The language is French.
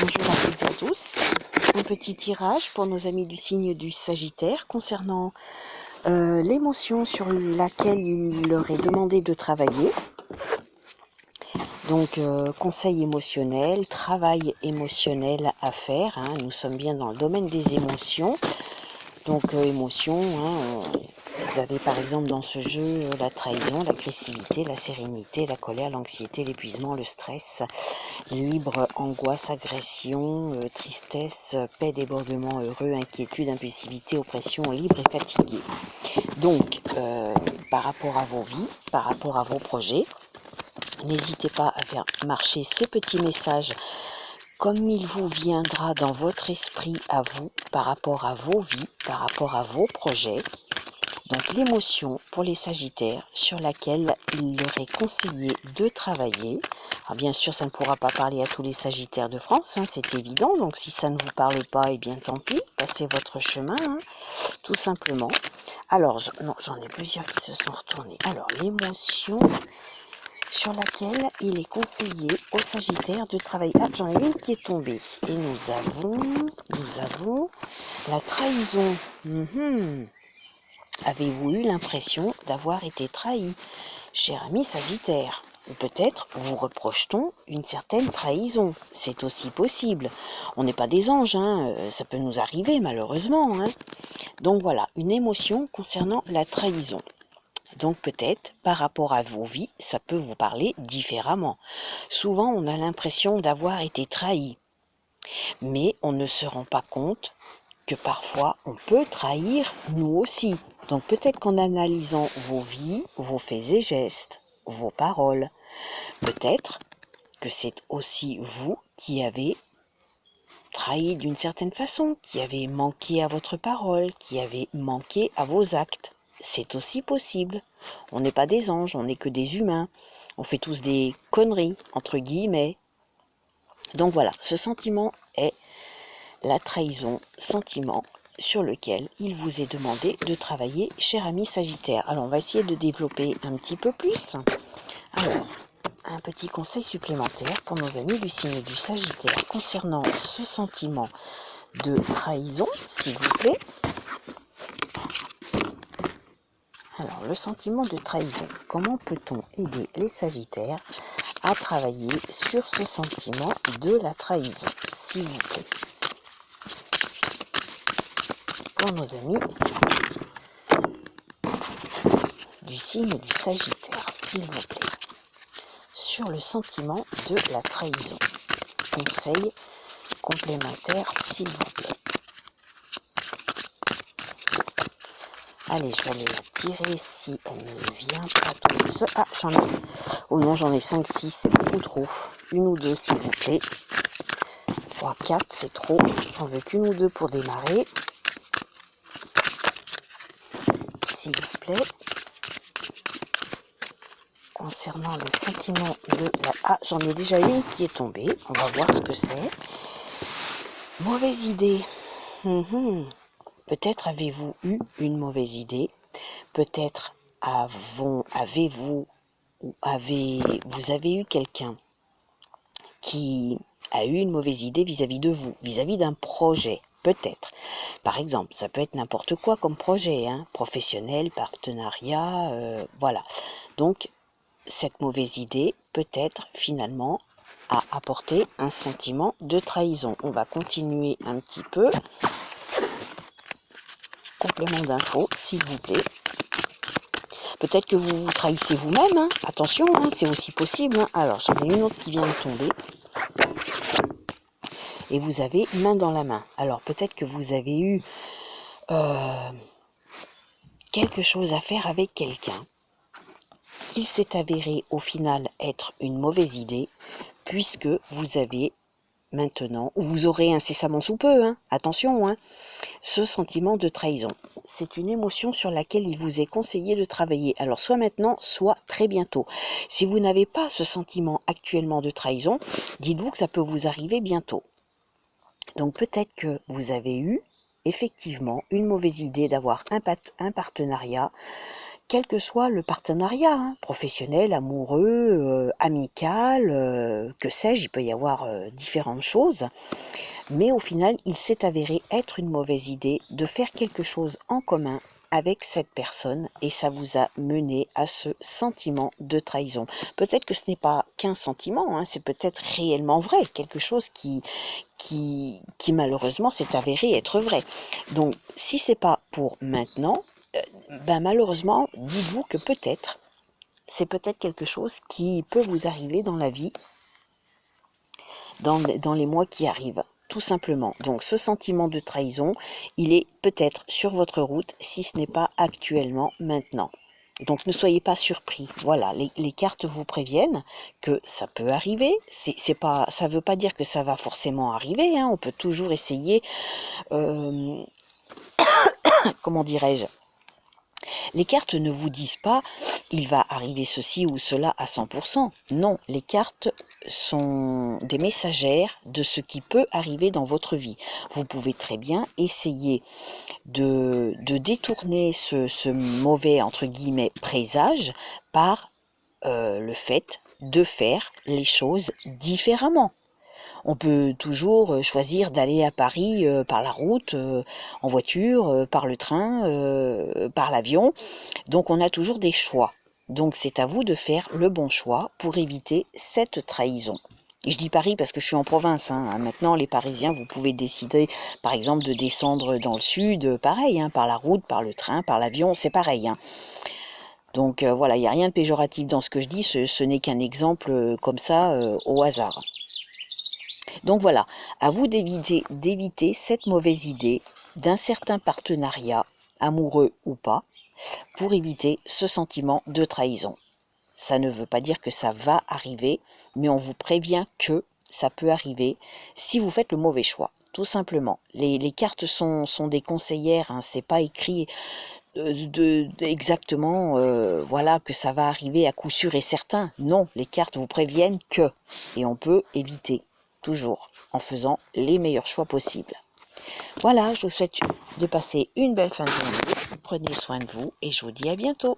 Bonjour à toutes et à tous. Un petit tirage pour nos amis du signe du Sagittaire concernant l'émotion sur laquelle il leur est demandé de travailler. Donc conseil émotionnel, travail émotionnel à faire. Nous sommes bien dans le domaine des émotions. Donc émotions, vous avez par exemple dans ce jeu la trahison, l'agressivité, la sérénité, la colère, l'anxiété, l'épuisement, le stress, libre, angoisse, agression, tristesse, paix, débordement, heureux, inquiétude, impulsivité, oppression, libre et fatigué. Donc par rapport à vos vies, par rapport à vos projets, n'hésitez pas à faire marcher ces petits messages comme il vous viendra dans votre esprit à vous, par rapport à vos vies, par rapport à vos projets. Donc l'émotion pour les Sagittaires sur laquelle il leur est conseillé de travailler. Alors bien sûr, ça ne pourra pas parler à tous les Sagittaires de France, c'est évident. Donc si ça ne vous parle pas, eh bien tant pis, passez votre chemin, tout simplement. Alors, j'en ai plusieurs qui se sont retournés. Alors, l'émotion sur laquelle il est conseillé aux Sagittaires de travailler. Ah, j'en ai une qui est tombée. Et nous avons la trahison. Avez-vous eu l'impression d'avoir été trahi, cher ami Sagittaire? Ou peut-être vous reproche-t-on une certaine trahison. C'est aussi possible. On n'est pas des anges, ça peut nous arriver malheureusement. Donc voilà, une émotion concernant la trahison. Donc peut-être, par rapport à vos vies, ça peut vous parler différemment. Souvent, on a l'impression d'avoir été trahi, mais on ne se rend pas compte que parfois, on peut trahir nous aussi. Donc peut-être qu'en analysant vos vies, vos faits et gestes, vos paroles, peut-être que c'est aussi vous qui avez trahi d'une certaine façon, qui avez manqué à votre parole, qui avez manqué à vos actes. C'est aussi possible. On n'est pas des anges, on n'est que des humains. On fait tous des conneries, entre guillemets. Donc voilà, ce sentiment est la trahison, sentiment sur lequel il vous est demandé de travailler, cher ami Sagittaire. Alors on va essayer de développer un petit peu plus. Alors, un petit conseil supplémentaire pour nos amis du signe du Sagittaire concernant ce sentiment de trahison, s'il vous plaît. Alors, le sentiment de trahison, comment peut-on aider les Sagittaires à travailler sur ce sentiment de la trahison, s'il vous plaît? Pour nos amis du signe du Sagittaire, s'il vous plaît, sur le sentiment de la trahison. Conseil complémentaire, s'il vous plaît. Allez, je vais aller la tirer si elle ne vient pas toute seule. Ah, j'en ai. Oh non, j'en ai 5, 6, c'est beaucoup trop. Une ou deux, s'il vous plaît. 3, 4, c'est trop. J'en veux qu'une ou deux pour démarrer. S'il vous plaît. Concernant le sentiment de la... Ah, j'en ai déjà une qui est tombée. On va voir ce que c'est. Mauvaise idée. Peut-être avez-vous eu une mauvaise idée. Peut-être avez-vous vous avez eu quelqu'un qui a eu une mauvaise idée vis-à-vis de vous, vis-à-vis d'un projet, peut-être. Par exemple, ça peut être n'importe quoi comme projet, professionnel, partenariat, voilà. Donc, cette mauvaise idée, peut-être, finalement, a apporté un sentiment de trahison. On va continuer un petit peu. Complément d'info, s'il vous plaît. Peut-être que vous vous trahissez vous-même, attention, c'est aussi possible. Alors, j'en ai une autre qui vient de tomber. Et vous avez main dans la main. Alors, peut-être que vous avez eu quelque chose à faire avec quelqu'un, qu'il s'est avéré au final être une mauvaise idée, puisque vous avez maintenant, ou vous aurez incessamment sous peu, attention, ce sentiment de trahison. C'est une émotion sur laquelle il vous est conseillé de travailler. Alors, soit maintenant, soit très bientôt. Si vous n'avez pas ce sentiment actuellement de trahison, dites-vous que ça peut vous arriver bientôt. Donc, peut-être que vous avez eu, effectivement, une mauvaise idée d'avoir un partenariat quel que soit le partenariat, hein, professionnel, amoureux, amical, que sais-je, il peut y avoir différentes choses. Mais au final, il s'est avéré être une mauvaise idée de faire quelque chose en commun avec cette personne et ça vous a mené à ce sentiment de trahison. Peut-être que ce n'est pas qu'un sentiment, hein, c'est peut-être réellement vrai, quelque chose qui malheureusement s'est avéré être vrai. Donc si c'est pas pour maintenant, ben malheureusement, dites-vous que peut-être, c'est peut-être quelque chose qui peut vous arriver dans la vie, dans les mois qui arrivent. Tout simplement. Donc ce sentiment de trahison, il est peut-être sur votre route si ce n'est pas actuellement maintenant. Donc ne soyez pas surpris. Voilà, les cartes vous préviennent que ça peut arriver. C'est pas, ça ne veut pas dire que ça va forcément arriver. Hein. On peut toujours essayer, comment dirais-je, les cartes ne vous disent pas il va arriver ceci ou cela à 100%. Non, les cartes sont des messagères de ce qui peut arriver dans votre vie. Vous pouvez très bien essayer de détourner ce mauvais, entre guillemets, présage par le fait de faire les choses différemment. On peut toujours choisir d'aller à Paris par la route, en voiture, par le train, par l'avion. Donc on a toujours des choix. Donc c'est à vous de faire le bon choix pour éviter cette trahison. Et je dis Paris parce que je suis en province. Hein. Maintenant, les Parisiens, vous pouvez décider, par exemple, de descendre dans le sud, pareil, hein, par la route, par le train, par l'avion, c'est pareil. Hein. Donc voilà, il n'y a rien de péjoratif dans ce que je dis, ce n'est qu'un exemple comme ça, au hasard. Donc voilà, à vous d'éviter cette mauvaise idée d'un certain partenariat, amoureux ou pas, pour éviter ce sentiment de trahison. Ça ne veut pas dire que ça va arriver, mais on vous prévient que ça peut arriver si vous faites le mauvais choix. Tout simplement. Les cartes sont des conseillères, hein, c'est pas écrit exactement voilà que ça va arriver à coup sûr et certain. Non, les cartes vous préviennent que, et on peut éviter toujours en faisant les meilleurs choix possibles. Voilà, je vous souhaite de passer une belle fin de journée. Prenez soin de vous et je vous dis à bientôt.